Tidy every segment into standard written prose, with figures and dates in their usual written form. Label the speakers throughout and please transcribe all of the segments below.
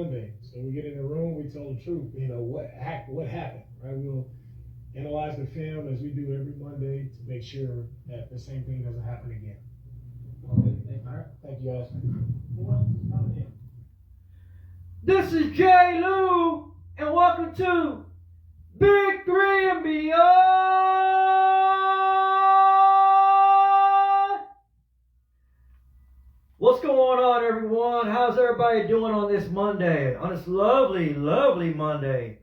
Speaker 1: Monday. So we get in the room, we tell the truth. What happened, right? We'll analyze the film as we do every Monday to make sure that the same thing doesn't happen again.
Speaker 2: Okay,
Speaker 1: All right. Thank you, guys.
Speaker 2: Who else is coming in?
Speaker 3: This is Josh Lou, and welcome to Big Three and Beyond. What's going on, everyone? How's everybody doing on this Monday? On this lovely, lovely Monday.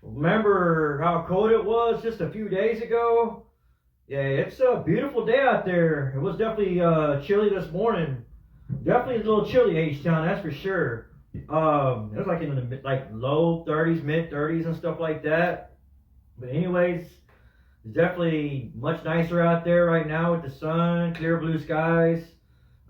Speaker 3: Remember how cold it was just a few days ago? Yeah, it's a beautiful day out there. It was definitely chilly this morning. Definitely a little chilly, H-Town, that's for sure. It was like in the low 30s, mid 30s and stuff like that. But anyways, it's definitely much nicer out there right now with the sun, clear blue skies.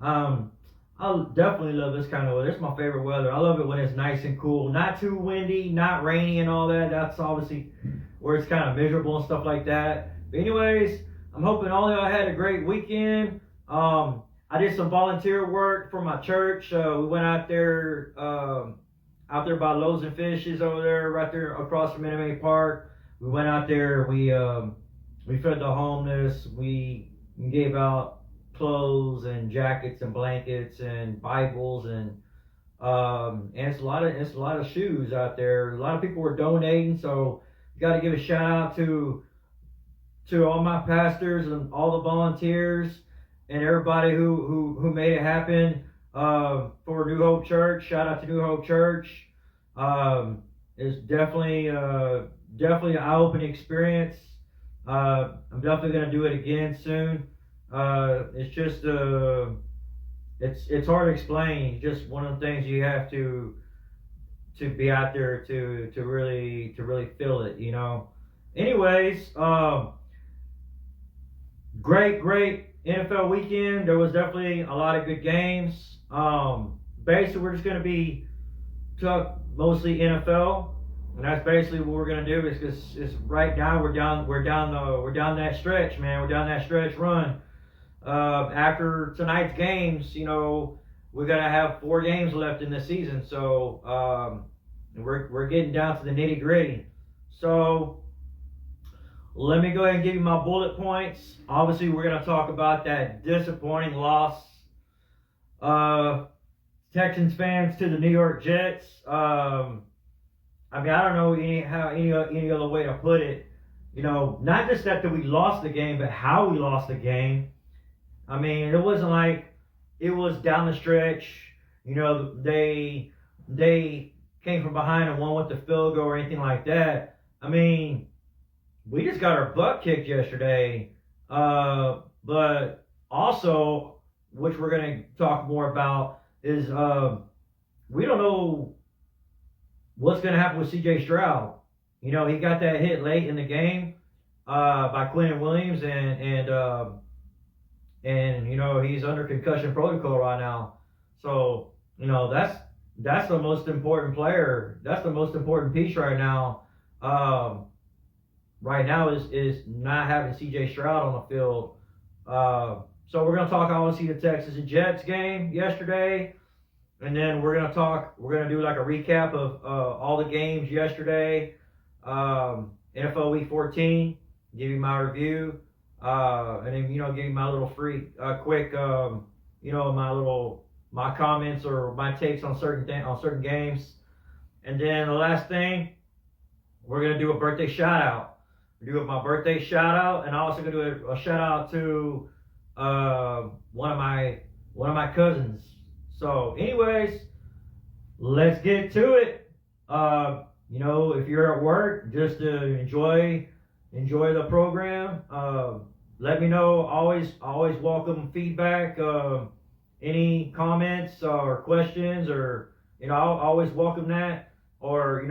Speaker 3: I definitely love this kind of weather. It's my favorite weather. I love it when it's nice and cool, not too windy, not rainy and all that. That's obviously where it's kind of miserable and stuff like that. But anyways, I'm hoping all of y'all had a great weekend. I did some volunteer work for my church. We went out there by Loaves and Fishes over there, right there across from MMA Park. We went out there. We fed the homeless. We gave out clothes and jackets and blankets and Bibles and it's a lot of shoes out there. A lot of people were donating, so got to give a shout out to all my pastors and all the volunteers and everybody who made it happen for New Hope Church. Shout out to New Hope Church. It's definitely an eye-opening experience. I'm definitely gonna do it again soon. It's just it's hard to explain. It's just one of the things you have to be out there to really feel it. Anyways, great NFL weekend. There was definitely a lot of good games. Basically, we're just going to be talk mostly NFL, and that's basically what we're going to do. It's right now we're down that stretch, man. We're down that stretch run. After tonight's games, we're gonna have 4 games left in the season, so we're getting down to the nitty gritty. So let me go ahead and give you my bullet points. Obviously, we're going to talk about that disappointing loss. Texans fans to the New York Jets. I don't know any other way to put it. Not just that we lost the game, but how we lost the game. I mean, it wasn't like it was down the stretch. They came from behind and won with the field goal or anything like that. I mean, we just got our butt kicked yesterday, but also, which we're going to talk more about, is we don't know what's going to happen with C.J. Stroud. He got that hit late in the game by Quentin Williams, and he's under concussion protocol right now. So that's the most important player. That's the most important piece right now. Right now is not having C.J. Stroud on the field. So we're going to talk obviously the Texans and Jets game yesterday. And then we're going to do like a recap of all the games yesterday. NFL Week 14, give you my review. And then, give you my little quick, my comments or my takes on certain games. And then the last thing, we're going to do a birthday shout out. Do my birthday shout out, and I'm also gonna do a shout out to one of my cousins. So, anyways, let's get to it. If you're at work, just enjoy the program. Let me know. Always welcome feedback. Any comments or questions, or I'll always welcome that. Or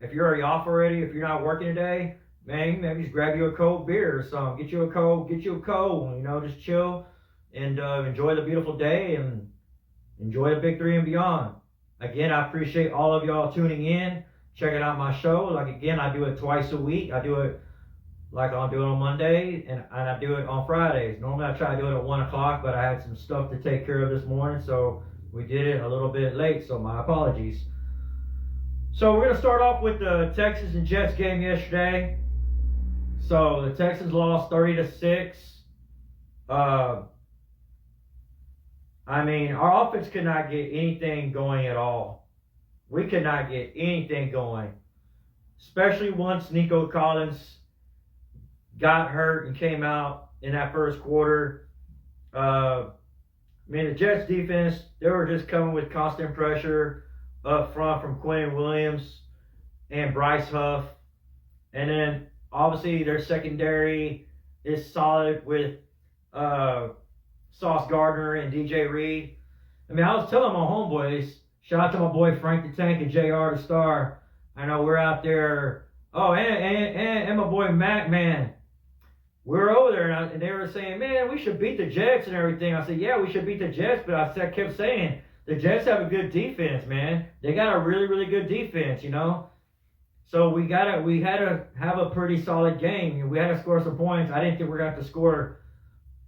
Speaker 3: if you're off already, if you're not working today, man, maybe just grab you a cold beer or something. Get you a cold, just chill and enjoy the beautiful day and enjoy the Big Three and Beyond. Again, I appreciate all of y'all tuning in, checking out my show. Like, again, I do it twice a week. I do it I'll do it on Monday and I do it on Fridays. Normally I try to do it at 1 o'clock, but I had some stuff to take care of this morning, so We did it a little bit late, so my apologies. So we're going to start off with the Texans and Jets game yesterday. So the Texans lost 30-6. I mean, our offense could not get anything going at all. We could not get anything going. Especially once Nico Collins got hurt and came out in that first quarter. I mean, the Jets defense, they were just coming with constant pressure up front from Quinn Williams and Bryce Huff. And then, obviously, their secondary is solid with Sauce Gardner and DJ Reed. I mean, I was telling my homeboys, shout out to my boy Frank the Tank and JR the Star. I know we're out there. Oh, and my boy Matt, man. We're over there, and they were saying, man, we should beat the Jets and everything. I said, yeah, we should beat the Jets, but I kept saying, the Jets have a good defense, man. They got a really, really good defense, you know. So we had to have a pretty solid game. We had to score some points. I didn't think we were going to have to score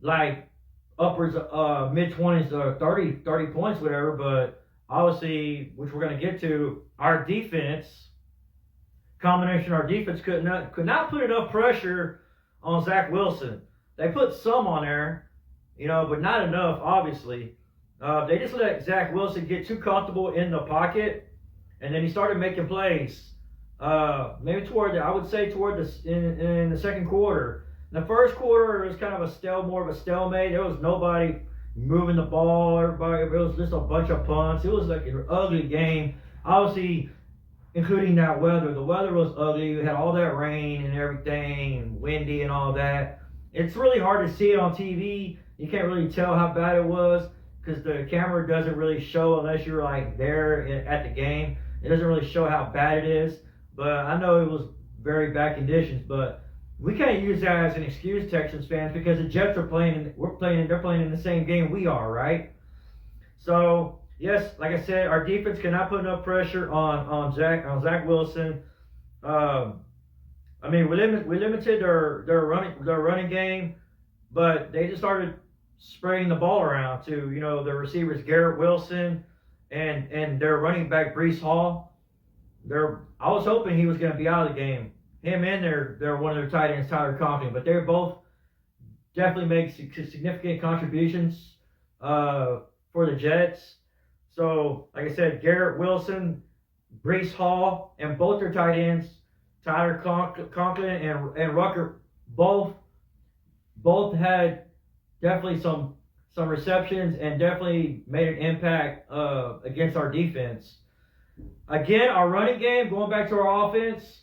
Speaker 3: like upwards of mid-20s to 30 points, whatever. But obviously, which we're going to get to, our defense could not put enough pressure on Zach Wilson. They put some on there, you know, but not enough, obviously. They just let Zach Wilson get too comfortable in the pocket, and then he started making plays. Maybe in the second quarter. In the first quarter, it was kind of more of a stalemate. There was nobody moving the ball. It was just a bunch of punts. It was like an ugly game. Obviously, including that weather. The weather was ugly. We had all that rain and everything, and windy and all that. It's really hard to see it on TV. You can't really tell how bad it was because the camera doesn't really show unless you're like there at the game. It doesn't really show how bad it is. But I know it was very bad conditions. But we can't use that as an excuse, Texans fans, because the Jets are playing. They're playing in the same game we are, right? So yes, like I said, our defense cannot put enough pressure on Zach Wilson. I mean, we limited their running game, but they just started spraying the ball around to the receivers Garrett Wilson and their running back Breece Hall. I was hoping he was going to be out of the game. Him and their one of their tight ends, Tyler Conklin, but they both definitely make significant contributions for the Jets. So, like I said, Garrett Wilson, Breece Hall, and both their tight ends, Tyler Conklin and Rucker, both had definitely some receptions and definitely made an impact against our defense. Again, our running game, going back to our offense,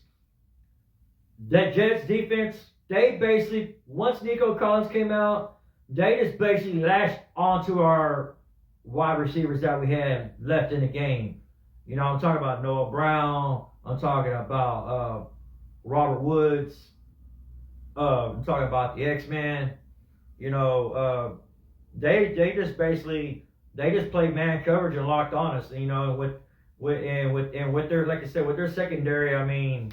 Speaker 3: that Jets defense, they basically, once Nico Collins came out, they just basically latched onto our wide receivers that we had left in the game. You know, I'm talking about Noah Brown. I'm talking about Robert Woods. I'm talking about the X-Men. You know, they just played man coverage and locked on us. You know, with their, like I said, with their secondary. I mean,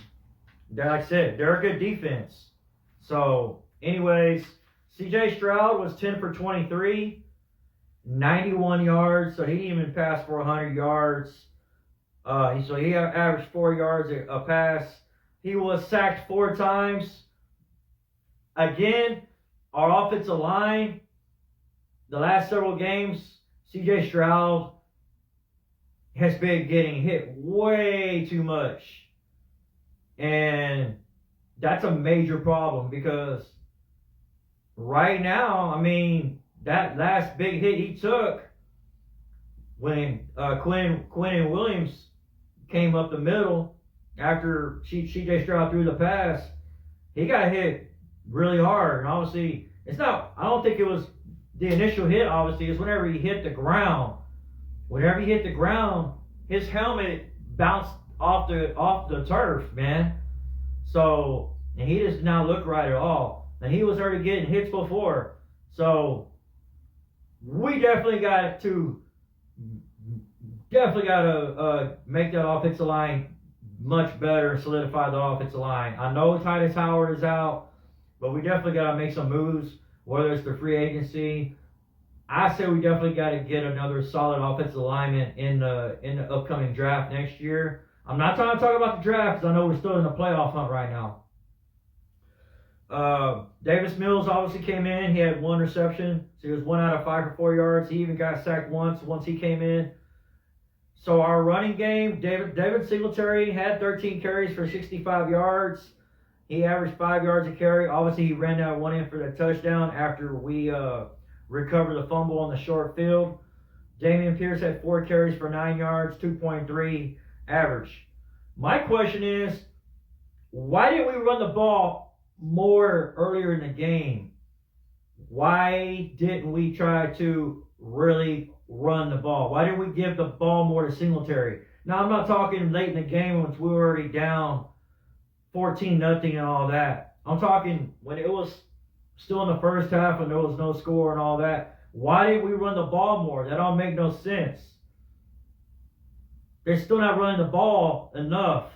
Speaker 3: like I said, they're a good defense. So, anyways, C.J. Stroud was 10 for 23. 91 yards, so he didn't even pass for 100 yards. So he averaged 4 yards a pass. He was sacked 4 times. Again, our offensive line, the last several games, C.J. Stroud has been getting hit way too much. And that's a major problem because right now, I mean, that last big hit he took when Quinn and Williams came up the middle after C.J. Stroud threw the pass, he got hit really hard. And obviously, I don't think it was the initial hit, obviously. It's whenever he hit the ground. Whenever he hit the ground, his helmet bounced off the turf, man. So, and he does not look right at all. And he was already getting hits before. So, we definitely got to make that offensive line much better and solidify the offensive line. I know Titus Howard is out, but we definitely got to make some moves, whether it's the free agency. I say we definitely got to get another solid offensive lineman in the upcoming draft next year. I'm not trying to talk about the draft because I know we're still in the playoff hunt right now. Davis Mills obviously came in. He had 1 reception, so he was 1 out of 5 for 4 yards. He even got sacked once he came in. So our running game, David Singletary had 13 carries for 65 yards. He averaged 5 yards a carry. Obviously, he ran that one in for the touchdown after we recovered the fumble on the short field. Damian Pierce had 4 carries for 9 yards, 2.3 average. My question is, why didn't we run the ball more earlier in the game? Why didn't we try to really run the ball? Why didn't we give the ball more to Singletary? Now, I'm not talking late in the game when we were already down 14-0 and all that. I'm talking when it was still in the first half and there was no score and all that. Why didn't we run the ball more? That don't make no sense. They're still not running the ball enough,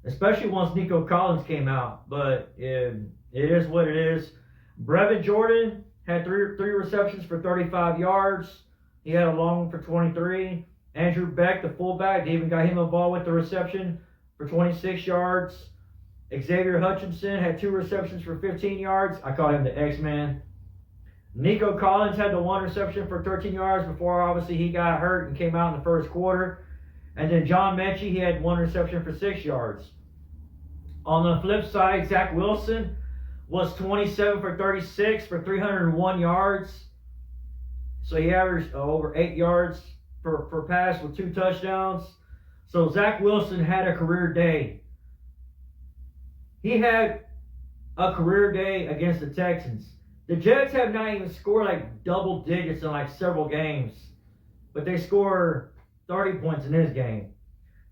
Speaker 3: especially once Nico Collins came out. But it is what it is. Brevin Jordan had three receptions for 35 yards. He had a long one for 23. Andrew Beck, the fullback, they even got him a ball with the reception for 26 yards. Xavier Hutchinson had 2 receptions for 15 yards. I call him the X-Man. Nico Collins had the 1 reception for 13 yards before obviously he got hurt and came out in the first quarter. And then John Mechie, he had 1 reception for 6 yards. On the flip side, Zach Wilson was 27 for 36 for 301 yards. So he averaged over 8 yards per pass with 2 touchdowns. So Zach Wilson had a career day. He had a career day against the Texans. The Jets have not even scored like double digits in like several games, but they score 30 points in this game.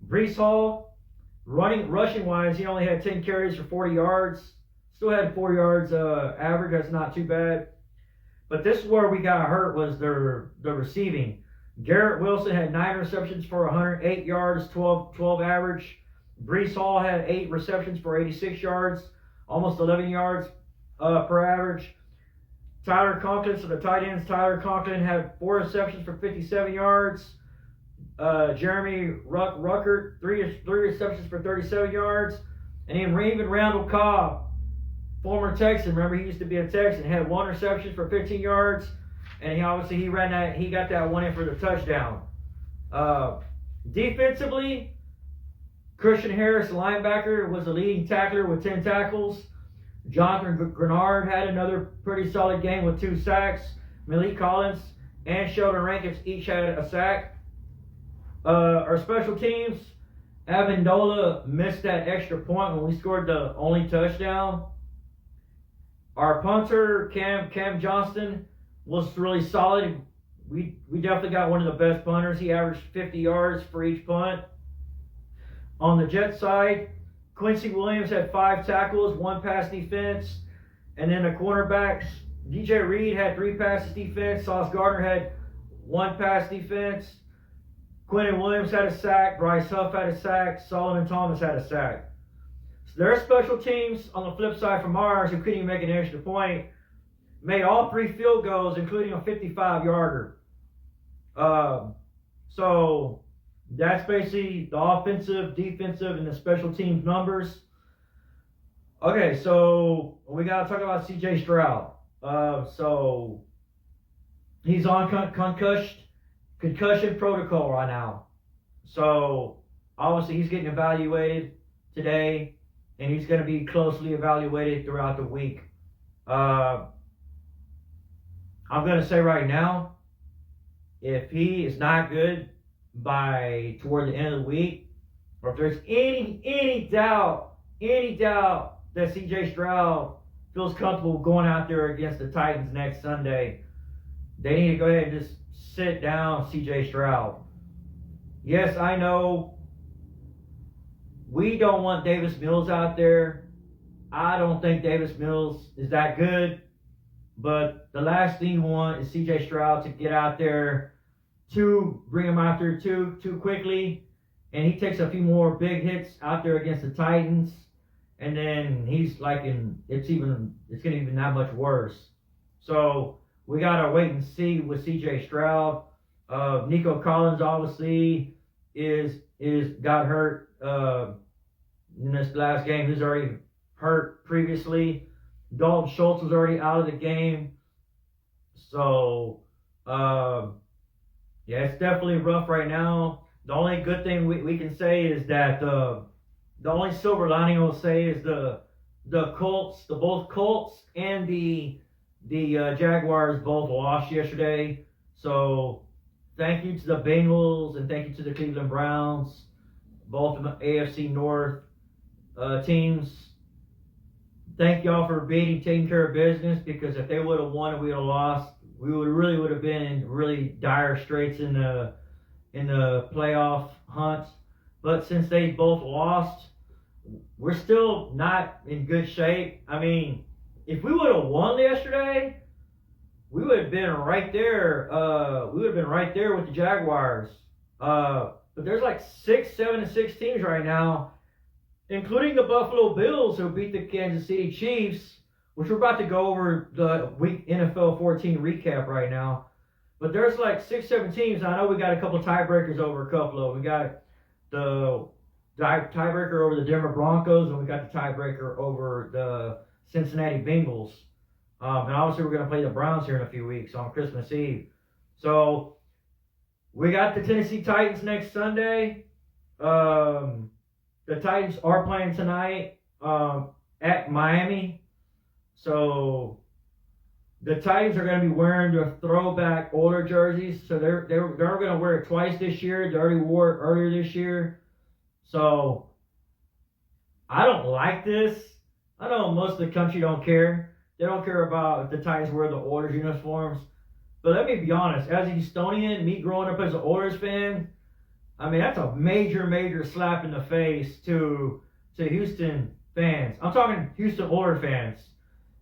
Speaker 3: Breece Hall, rushing wise, he only had 10 carries for 40 yards. Still had 4 yards average. That's not too bad. But this is where we got hurt was the receiving. Garrett Wilson had 9 receptions for 108 yards, 12 average. Breece Hall had 8 receptions for 86 yards, almost 11 yards per average. Tyler Conklin, so the tight ends, Tyler Conklin had 4 receptions for 57 yards. Jeremy Ruckert, 3 receptions for 37 yards. And then Raven Randall Cobb, former Texan, remember he used to be a Texan, had 1 reception for 15 yards. And he got that one in for the touchdown. Defensively, Christian Harris, linebacker, was the leading tackler with 10 tackles. Jonathan Grenard had another pretty solid game with 2 sacks. Malik Collins and Sheldon Rankins each had a sack. Our special teams, Amendola missed that extra point when we scored the only touchdown. Our punter, Cam Johnston, was really solid. We definitely got one of the best punters. He averaged 50 yards for each punt. On the Jet side, Quincy Williams had 5 tackles, 1 pass defense. And then the cornerbacks, DJ Reed had 3 passes defense. Sauce Gardner had 1 pass defense. Quentin Williams had a sack. Bryce Huff had a sack. Solomon Thomas had a sack. So their special teams, on the flip side from ours, who couldn't even make an extra point, made all 3 field goals, including a 55-yarder. So that's basically the offensive, defensive, and the special teams numbers. Okay, so we got to talk about C.J. Stroud. So he's on concussion protocol right now. So obviously he's getting evaluated today, and he's going to be closely evaluated throughout the week. I'm going to say right now, if he is not good by toward the end of the week, or if there's any doubt that C.J. Stroud feels comfortable going out there against the Titans next Sunday, they need to go ahead and just sit down C.J. Stroud. Yes, I know we don't want Davis Mills out there. I don't think Davis Mills is that good. But the last thing you want is C.J. Stroud to get out there to bring him out there too quickly. And he takes a few more big hits out there against the Titans. And then he's like it's getting even that much worse. So we gotta wait and see with C.J. Stroud. Nico Collins obviously is got hurt in this last game. He's already hurt previously. Dalton Schultz was already out of the game. So yeah, it's definitely rough right now. The only good thing we can say is that the only silver lining I'll say is the Colts, both Colts and the Jaguars both lost yesterday. So thank you to the Bengals and thank you to the Cleveland Browns, both of the AFC North teams. Thank y'all for taking care of business, because if they would have won and we would have lost, we would have been in really dire straits in the playoff hunt. But since they both lost, we're still not in good shape. I mean, if we would have won yesterday, we would have been right there. We would have been right there with the Jaguars. But there's like 6, 7, and 6 teams right now, including the Buffalo Bills, who beat the Kansas City Chiefs, which we're about to go over the week NFL 14 recap right now. But there's like 6, 7 teams. I know we got a couple tiebreakers over a couple of them. We got the tiebreaker over the Denver Broncos, and we got the tiebreaker over the Cincinnati Bengals. And obviously we're going to play the Browns here in a few weeks on Christmas Eve. So we got the Tennessee Titans next Sunday. The Titans are playing tonight at Miami. So the Titans are going to be wearing their throwback older jerseys. So they're going to wear it twice this year. They already wore it earlier this year. So I don't like this. I know most of the country don't care. They don't care about if the Titans wear the Oilers uniforms. But let me be honest, as a Houstonian, me growing up as an Oilers fan, I mean, that's a major, major slap in the face to Houston fans. I'm talking Houston Oilers fans.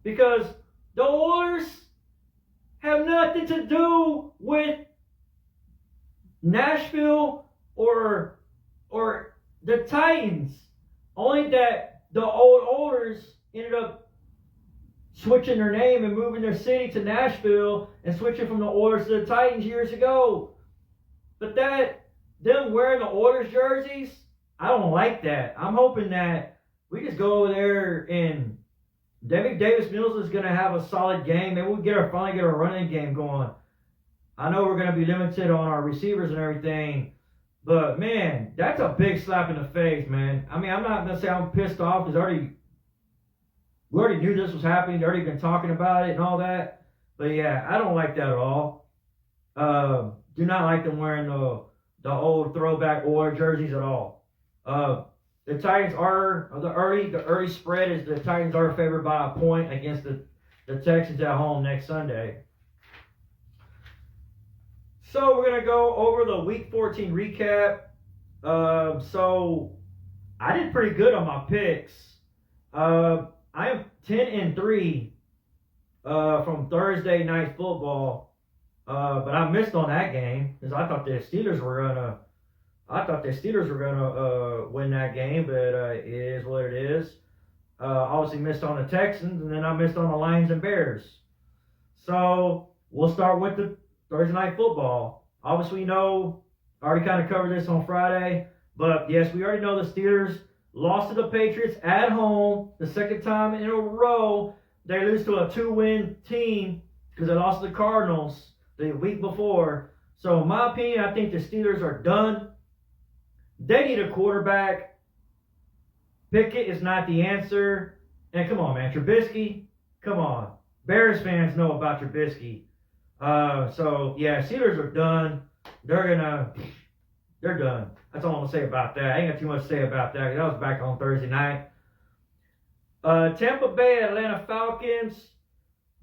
Speaker 3: Because the Oilers have nothing to do with Nashville or the Titans. Only that the old Oilers ended up switching their name and moving their city to Nashville and switching from the Oilers to the Titans years ago. But them wearing the Oilers jerseys, I don't like that. I'm hoping that we just go over there and Davis Mills is going to have a solid game. Maybe we'll finally get a running game going. I know we're going to be limited on our receivers and everything, but man, that's a big slap in the face, man. I mean, I'm not going to say I'm pissed off because we already knew this was happening. They already been talking about it and all that. But yeah, I don't like that at all. Do not like them wearing the old throwback Oilers jerseys at all. The Titans are the early spread is the Titans are favored by a point against the Texans at home next Sunday. So we're gonna go over the Week 14 recap. So I did pretty good on my picks. I am 10-3 from Thursday night football, but I missed on that game because I thought the Steelers were gonna win that game, but it is what it is. Obviously missed on the Texans, and then I missed on the Lions and Bears. So we'll start with the Thursday night football. Obviously, I already kind of covered this on Friday, but yes, we already know the Steelers lost to the Patriots at home the second time in a row. They lose to a 2-win team because they lost to the Cardinals the week before. So in my opinion, I think the Steelers are done. They need a quarterback. Pickett is not the answer. And come on, man. Trubisky, come on. Bears fans know about Trubisky. So, yeah, Steelers are done. They're done. That's all I'm going to say about that. I ain't got too much to say about that. That was back on Thursday night. Tampa Bay, Atlanta Falcons.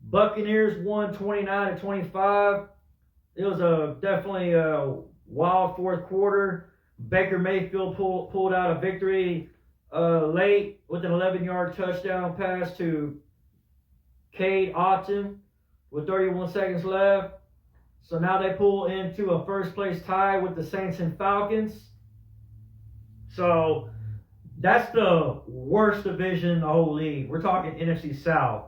Speaker 3: Buccaneers won 29-25. It was definitely a wild fourth quarter. Baker Mayfield pulled out a victory late with an 11-yard touchdown pass to Cade Otton with 31 seconds left. So now they pull into a first-place tie with the Saints and Falcons. So that's the worst division in the whole league. We're talking NFC South.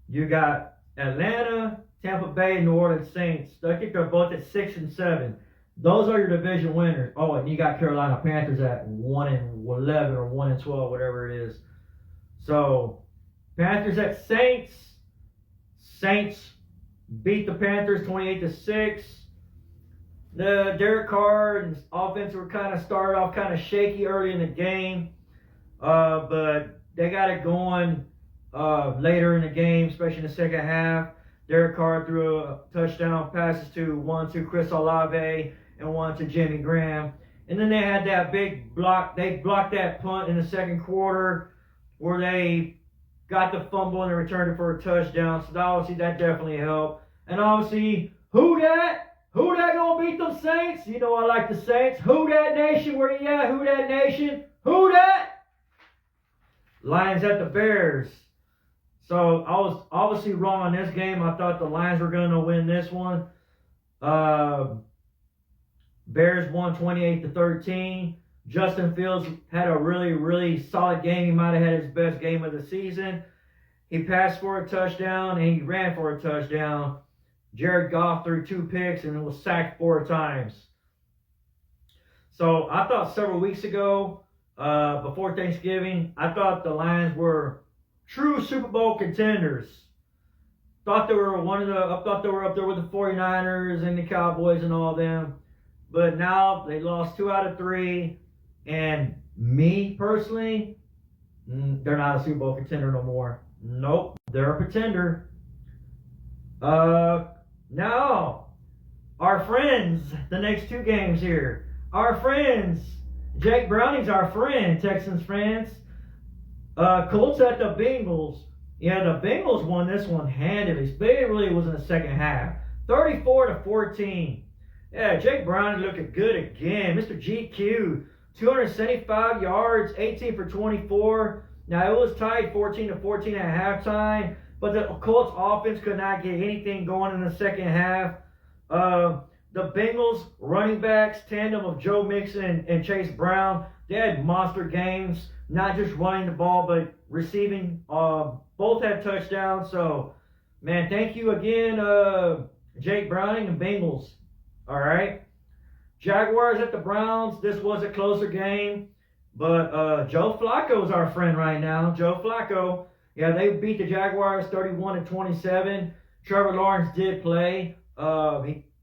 Speaker 3: You got Atlanta, Tampa Bay and New Orleans Saints. I think they're both at 6 and 7. Those are your division winners. Oh, and you got Carolina Panthers at 1 and 11 or 1 and 12, whatever it is. So Panthers at Saints. Saints beat the Panthers 28-6. The Derek Carr and offense were kind of started off kind of shaky early in the game, but they got it going later in the game, especially in the second half. Derek Carr threw a touchdown passes to one to Chris Olave and one to Jimmy Graham. And then they had that big block. They blocked that punt in the second quarter where they got the fumble and they returned it for a touchdown. So obviously that definitely helped. And obviously, who that gonna beat them Saints? You know I like the Saints. Who that nation? Where you at? Who that nation? Who that? Lions at the Bears. So I was obviously wrong on this game. I thought the Lions were going to win this one. Bears won 28-13. Justin Fields had a really, really solid game. He might have had his best game of the season. He passed for a touchdown and he ran for a touchdown. Jared Goff threw 2 picks and was sacked 4 times. So I thought several weeks ago, before Thanksgiving, I thought the Lions were true Super Bowl contenders. Thought they were up there with the 49ers and the Cowboys and all them. But now they lost 2 out of 3. And me personally, they're not a Super Bowl contender no more. Nope, they're a pretender. Now, our friends, the next 2 games here. Our friends, Jake Browning's our friend, Texans fans. Colts at the Bengals. Yeah, the Bengals won this one handily. It really was in the second half. 34-14. Yeah, Jake Browning looking good again. Mr. GQ, 275 yards, 18 for 24. Now, it was tied 14-14 at halftime, but the Colts offense could not get anything going in the second half. The Bengals running backs, tandem of Joe Mixon and Chase Brown, they had monster games, not just running the ball, but receiving. Both had touchdowns. So, man, thank you again, Jake Browning and Bengals. All right. Jaguars at the Browns. This was a closer game, but Joe Flacco is our friend right now. Joe Flacco. Yeah, they beat the Jaguars 31-27. Trevor Lawrence did play.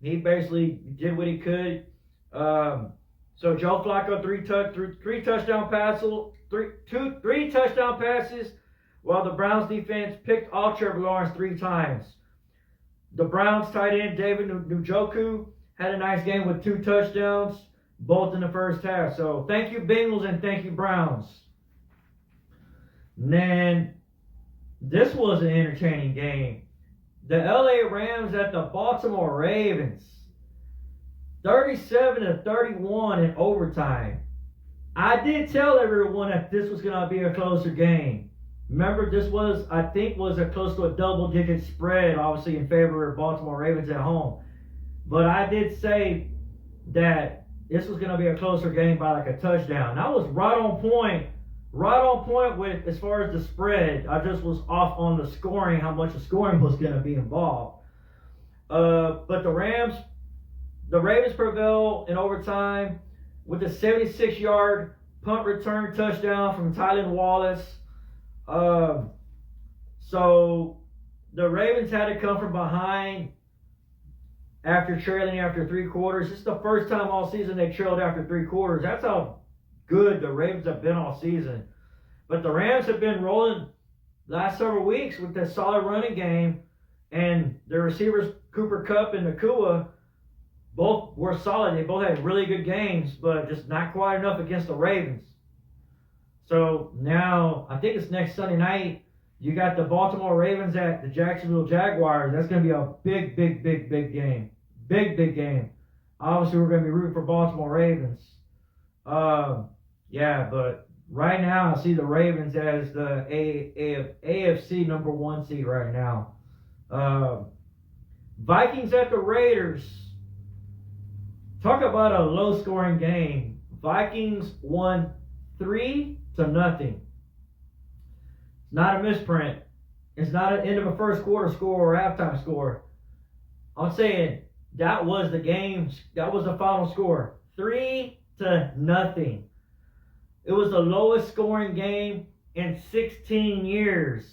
Speaker 3: He basically did what he could. So Joe Flacco three touchdown passes, while the Browns defense picked off Trevor Lawrence 3 times. The Browns tight end David Njoku had a nice game with 2 touchdowns, both in the first half. So thank you Bengals and thank you Browns. And then this was an entertaining game. The LA Rams at the Baltimore Ravens. 37-31 in overtime. I did tell everyone that this was going to be a closer game. Remember, this was, I think, was a close to a double-digit spread, obviously in favor of Baltimore Ravens at home. But I did say that this was going to be a closer game by like a touchdown. And I was right on point with as far as the spread. I just was off on the scoring, how much the scoring was going to be involved. But the Ravens prevail in overtime with a 76-yard punt return touchdown from Tylan Wallace. So the Ravens had to come from behind after trailing after 3 quarters. This is the first time all season they trailed after 3 quarters. That's how good the Ravens have been all season. But the Rams have been rolling last several weeks with that solid running game, and the receivers Cooper Kupp and Nakua both were solid. They both had really good games, but just not quite enough against the Ravens. So now, I think it's next Sunday night, you got the Baltimore Ravens at the Jacksonville Jaguars. That's going to be a big game. Big game. Obviously, we're going to be rooting for Baltimore Ravens. Yeah, but right now, I see the Ravens as the AFC number 1 seed right now. Vikings at the Raiders. Talk about a low-scoring game. Vikings won 3-0. It's not a misprint. It's not an end of a first quarter score or halftime score. I'm saying that was the game. That was the final score. 3-0. It was the lowest scoring game in 16 years.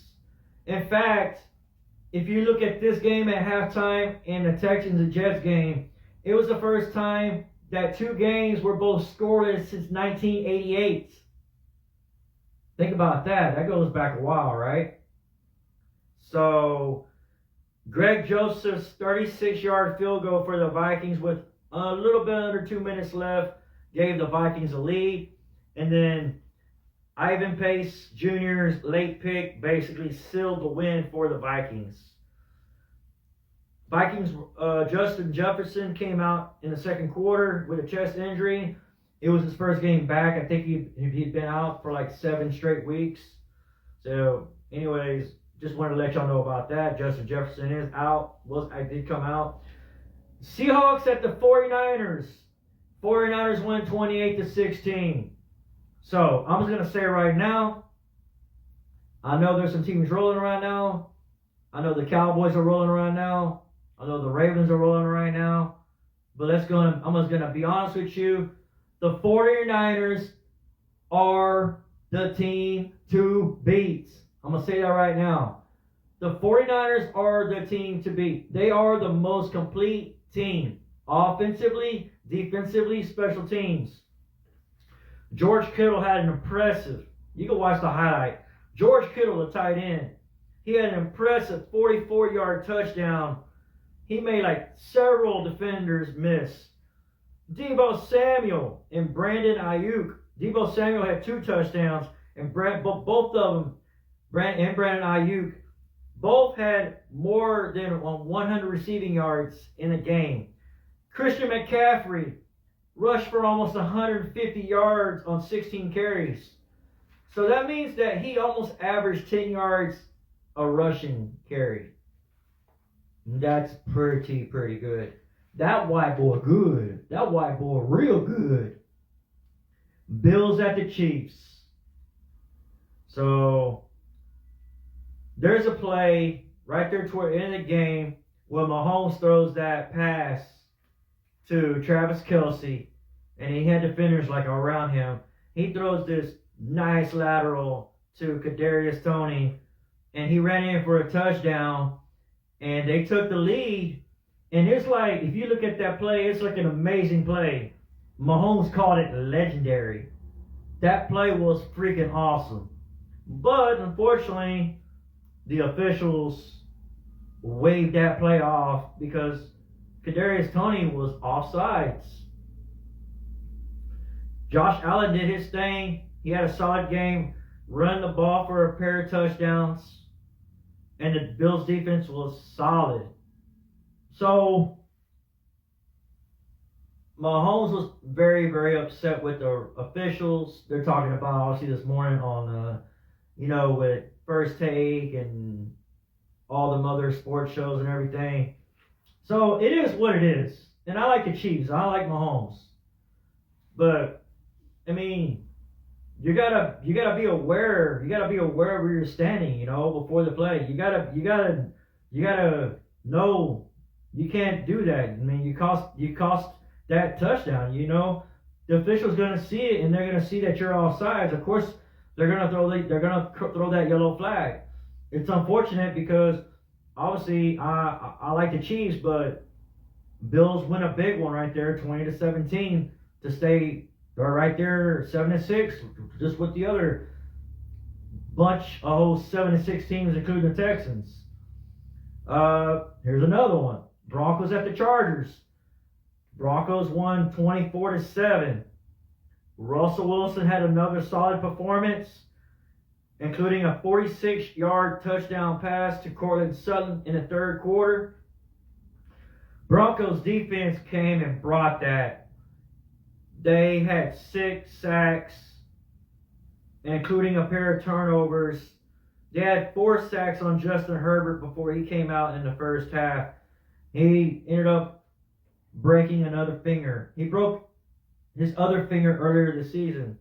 Speaker 3: In fact, if you look at this game at halftime and the Texans and Jets game, it was the first time that two games were both scoreless since 1988. Think about that. That goes back a while, right? So, Greg Joseph's 36-yard field goal for the Vikings with a little bit under 2 minutes left gave the Vikings a lead. And then Ivan Pace Jr.'s late pick basically sealed the win for the Vikings. Justin Jefferson came out in the second quarter with a chest injury. It was his first game back. I think he'd been out for like 7 straight weeks. So, anyways, just wanted to let y'all know about that. Justin Jefferson is out. I did come out. Seahawks at the 49ers. 49ers win 28-16. So, I'm just going to say right now, I know there's some teams rolling right now. I know the Cowboys are rolling right now. I know the Ravens are rolling right now. But I'm just going to be honest with you. The 49ers are the team to beat. I'm going to say that right now. The 49ers are the team to beat. They are the most complete team. Offensively, defensively, special teams. George Kittle had an impressive, you can watch the highlight. George Kittle, the tight end, he had an impressive 44-yard touchdown. He made like several defenders miss. Deebo Samuel and Brandon Ayuk. Deebo Samuel had 2 touchdowns, and both of them, Brandon Ayuk, both had more than 100 receiving yards in a game. Christian McCaffrey rushed for almost 150 yards on 16 carries. So that means that he almost averaged 10 yards a rushing carry. That's pretty good. That white boy good. That white boy real good. Bills at the Chiefs. So there's a play right there toward the end of the game where Mahomes throws that pass to Travis Kelce, and he had defenders like around him. He throws this nice lateral to Kadarius Toney, and he ran in for a touchdown, and they took the lead. And it's like, if you look at that play, it's like an amazing play. Mahomes called it legendary. That play was freaking awesome. But unfortunately, the officials waved that play off because Kadarius Toney was offsides. Josh Allen did his thing. He had a solid game, run the ball for a pair of touchdowns, and the Bills defense was solid. So Mahomes was very upset with the officials. They're talking about, obviously, this morning on, with First Take and all the other sports shows and everything. So it is what it is. And I like the Chiefs. I like Mahomes. But, I mean, you gotta be aware. You gotta be aware of where you're standing, before the play. You gotta know you can't do that. I mean, you cost that touchdown. The official's gonna see it, and they're gonna see that you're offsides. Of course, they're gonna throw that yellow flag. It's unfortunate because obviously I like the Chiefs, but Bills win a big one right there, 20-17, to stay. They're right there, 7-6, just with the other bunch of 7-6 teams, including the Texans. Here's another one. Broncos at the Chargers. Broncos won 24-7. Russell Wilson had another solid performance, including a 46-yard touchdown pass to Cortland Sutton in the third quarter. Broncos defense came and brought that. They had 6 sacks, including a pair of turnovers. They had 4 sacks on Justin Herbert before he came out in the first half. He ended up breaking another finger. He broke his other finger earlier this season.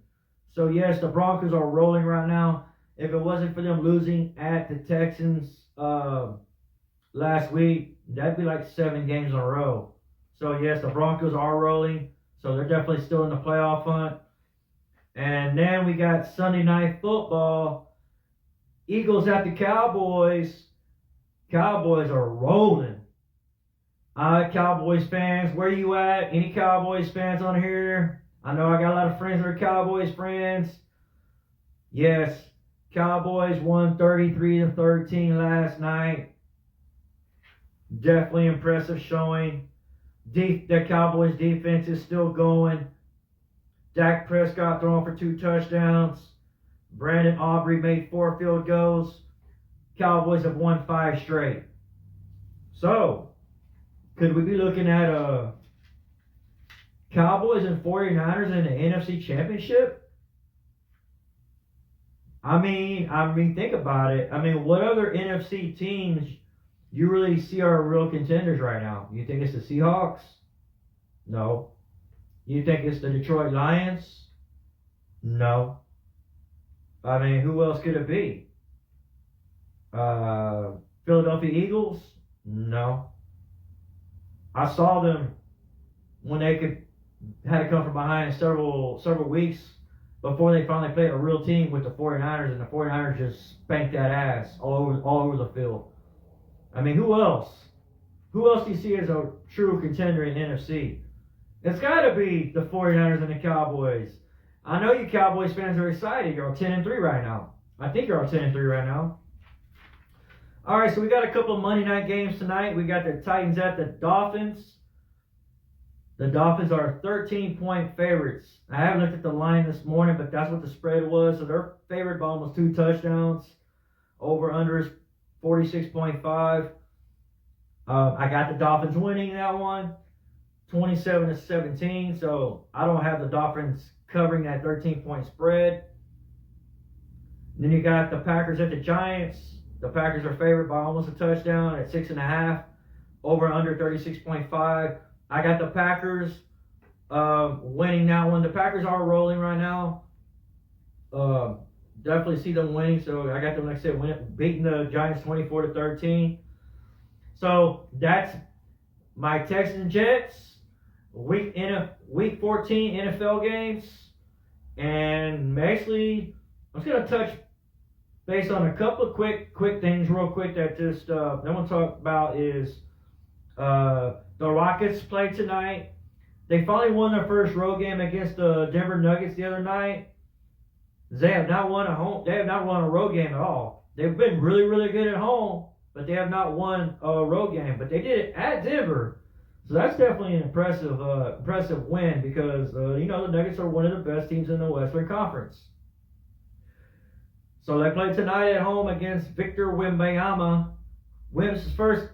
Speaker 3: So yes, the Broncos are rolling right now. If it wasn't for them losing at the Texans last week, that'd be like 7 games in a row. So yes, the Broncos are rolling, so they're definitely still in the playoff hunt. And then we got Sunday Night Football, Eagles at the Cowboys. Cowboys are rolling. Cowboys fans, where you at? Any Cowboys fans on here? I know I got a lot of friends that are Cowboys friends. Yes, Cowboys won 33-13 last night. Definitely impressive showing. The Cowboys defense is still going. Dak Prescott throwing for 2 touchdowns. Brandon Aubrey made 4 field goals. Cowboys have won 5 straight. So, could we be looking at Cowboys and 49ers in the NFC Championship? I mean, think about it. I mean, what other NFC teams you really see are real contenders right now? You think it's the Seahawks? No. You think it's the Detroit Lions? No. I mean, who else could it be? Philadelphia Eagles? No. I saw them when they had to come from behind several weeks before they finally played a real team with the 49ers, and the 49ers just spanked that ass all over the field. I mean, who else? Who else do you see as a true contender in the NFC? It's got to be the 49ers and the Cowboys. I know you Cowboys fans are excited. You're on 10-3 right now. I think you're on 10-3 right now. All right, so we got a couple of Monday night games tonight. We got the Titans at the Dolphins. The Dolphins are 13-point favorites. I haven't looked at the line this morning, but that's what the spread was. So they're favored by almost 2 touchdowns. Over/under is 46.5. I got the Dolphins winning that one, 27-17. So I don't have the Dolphins covering that 13-point spread. And then you got the Packers at the Giants. The Packers are favored by almost a touchdown at 6.5. Over/under 36.5. I got the Packers winning that one. The Packers are rolling right now. Definitely see them winning. So I got them, like I said, beating the Giants 24-13. So that's my Texans Jets week 14 NFL games. And basically, I'm just gonna touch base on a couple of quick things real quick that just I want to talk about is the Rockets played tonight. They finally won their first road game against the Denver Nuggets the other night. They have not won a road game at all. They've been really, really good at home, but they have not won a road game. But they did it at Denver, so that's definitely an impressive win because the Nuggets are one of the best teams in the Western Conference. So they played tonight at home against Victor Wembanyama. Wim's first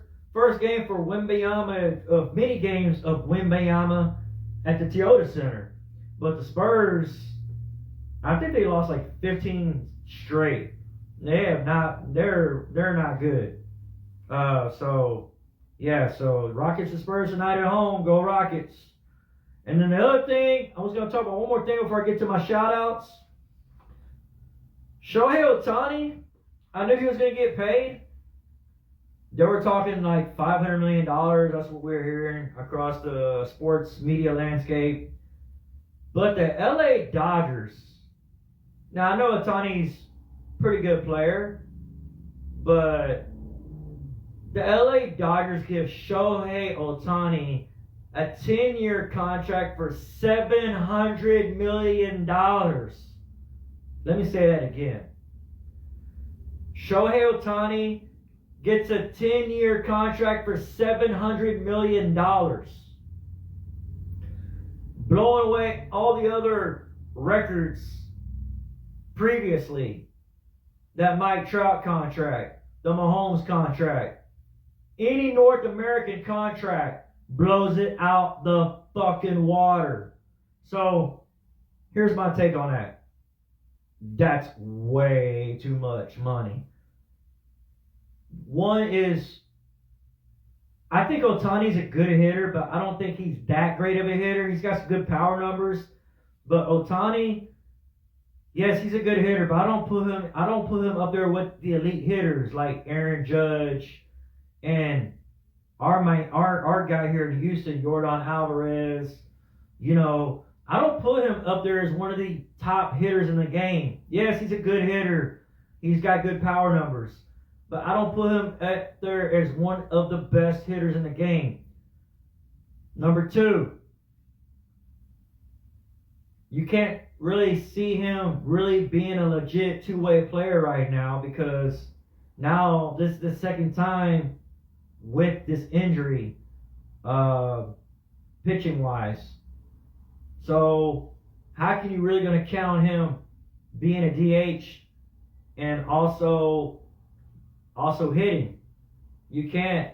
Speaker 3: game for Wembanyama of many games of Wembanyama at the Toyota Center. But the Spurs, I think they lost like 15 straight. They're not good. So Rockets and Spurs tonight at home. Go Rockets. And then the other thing, I was going to talk about one more thing before I get to my shout outs. Shohei Ohtani, I knew he was going to get paid. They were talking like $500 million. That's what we're hearing across the sports media landscape. But the LA Dodgers, now I know Ohtani's a pretty good player, but the LA Dodgers give Shohei Ohtani a 10-year contract for $700 million. Let me say that again. Shohei Ohtani gets a 10-year contract for $700 million. Blowing away all the other records previously. That Mike Trout contract, the Mahomes contract. Any North American contract blows it out the fucking water. So, here's my take on that. That's way too much money. One is, I think Ohtani's a good hitter, but I don't think he's that great of a hitter. He's got some good power numbers. But Ohtani, yes, he's a good hitter, but I don't put him up there with the elite hitters like Aaron Judge And our guy here in Houston, Jordan Alvarez, you know, I don't put him up there as one of the top hitters in the game. Yes, he's a good hitter. He's got good power numbers. But I don't put him up there as one of the best hitters in the game. Number 2, you can't really see him really being a legit two-way player right now, because now this is the second time with this injury, pitching-wise. So how can you really going to count him being a DH and also hitting? You can't.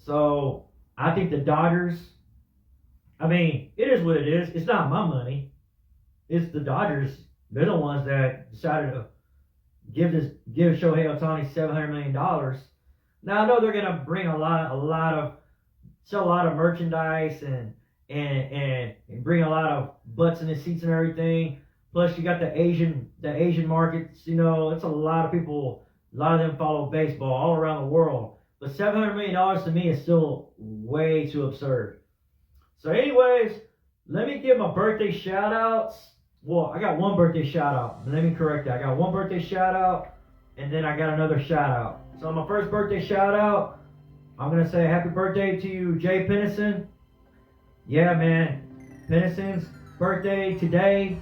Speaker 3: So I think the Dodgers, I mean, it is what it is. It's not my money. It's the Dodgers. They're the ones that decided to give Shohei Ohtani $700 million. Now I know they're gonna bring sell a lot of merchandise and bring a lot of butts in the seats and everything. Plus you got the Asian markets. You know, it's a lot of people. A lot of them follow baseball all around the world. But $700 million to me is still way too absurd. So anyways, let me give my birthday shout outs. Well, I got one birthday shout out. Let me correct that. I got one birthday shout out, and then I got another shout out. So my first birthday shout out, I'm going to say happy birthday to you, Jay Pennison. Yeah, man. Pennison's birthday today.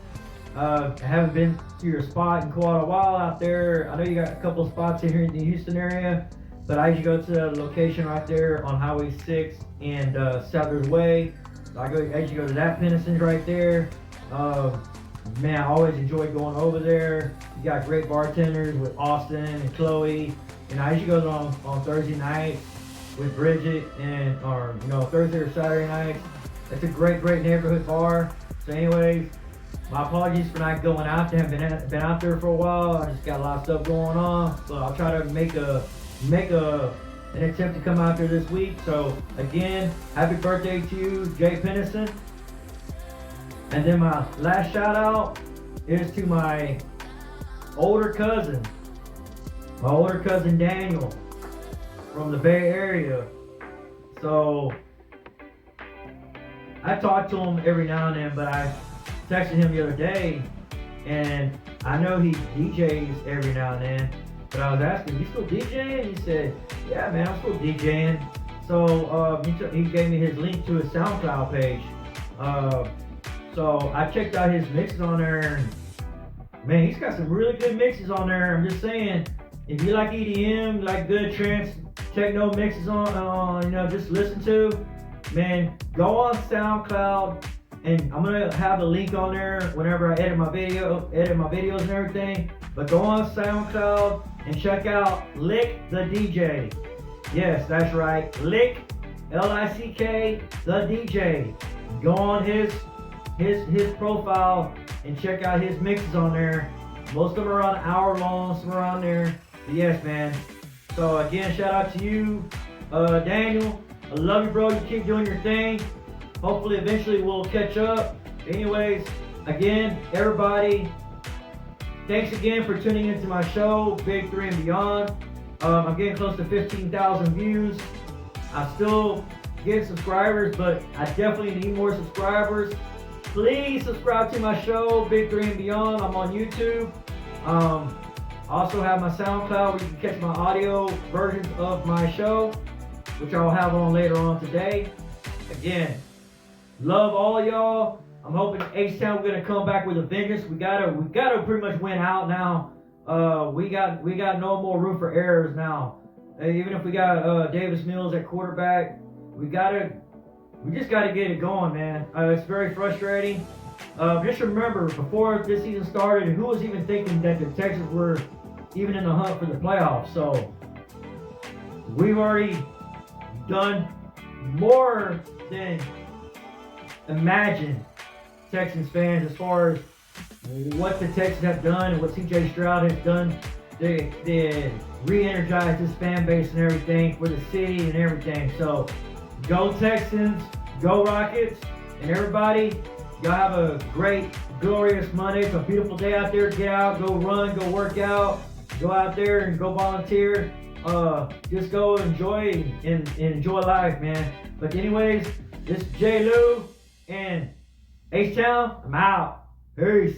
Speaker 3: I haven't been to your spot in quite a while out there. I know you got a couple of spots here in the Houston area, but I usually go to the location right there on Highway 6 and Southern Way. So I usually go to that Pennison's right there. Man, I always enjoy going over there. You got great bartenders with Austin and Chloe. And I usually go on Thursday nights with Bridget or Thursday or Saturday nights. It's a great neighborhood bar. So anyways, my apologies for not going out there. I haven't been out there for a while. I just got a lot of stuff going on. So I'll try to make an attempt to come out there this week. So again, happy birthday to you, Jay Pennison. And then my last shout out is to my older cousin Daniel from the Bay Area. So I talk to him every now and then, but I texted him the other day, and I know he DJs every now and then, but I was asking, you still DJing? He said, yeah man, I'm still DJing. So he gave me his link to his SoundCloud page. So I checked out his mixes on there, and man, he's got some really good mixes on there. I'm just saying, if you like EDM, like good trance, techno mixes on, just listen to, man, go on SoundCloud, and I'm gonna have a link on there whenever I edit my videos and everything. But go on SoundCloud and check out Lick the DJ. Yes, that's right, Lick, L-I-C-K, the DJ. Go on his profile and check out his mixes on there. Most of them are around an hour long, some around there. But yes, man. So again, shout out to you, Daniel. I love you, bro. You keep doing your thing. Hopefully, eventually, we'll catch up. Anyways, again, everybody, thanks again for tuning into my show, Big 3 and Beyond. I'm getting close to 15,000 views. I still get subscribers, but I definitely need more subscribers. Please subscribe to my show, Big 3 and Beyond. I'm on YouTube. I also have my SoundCloud where you can catch my audio versions of my show, which I'll have on later on today. Again, love all y'all. I'm hoping H-Town we're gonna come back with a vengeance. We gotta pretty much win out now. We got no more room for errors now. Even if we got Davis Mills at quarterback, we just gotta get it going, man. It's very frustrating. Just remember, before this season started, who was even thinking that the Texans were even in the hunt for the playoffs? So we've already done more than imagine, Texans fans, as far as what the Texans have done and what CJ Stroud has done. They re-energized this fan base and everything for the city and everything. So go Texans, go Rockets, and everybody, y'all have a great, glorious Monday. It's a beautiful day out there. Get out, go run, go work out, go out there and go volunteer. just go enjoy and enjoy life, man. But anyways, this is J. Lou and H-Town. I'm out. Peace.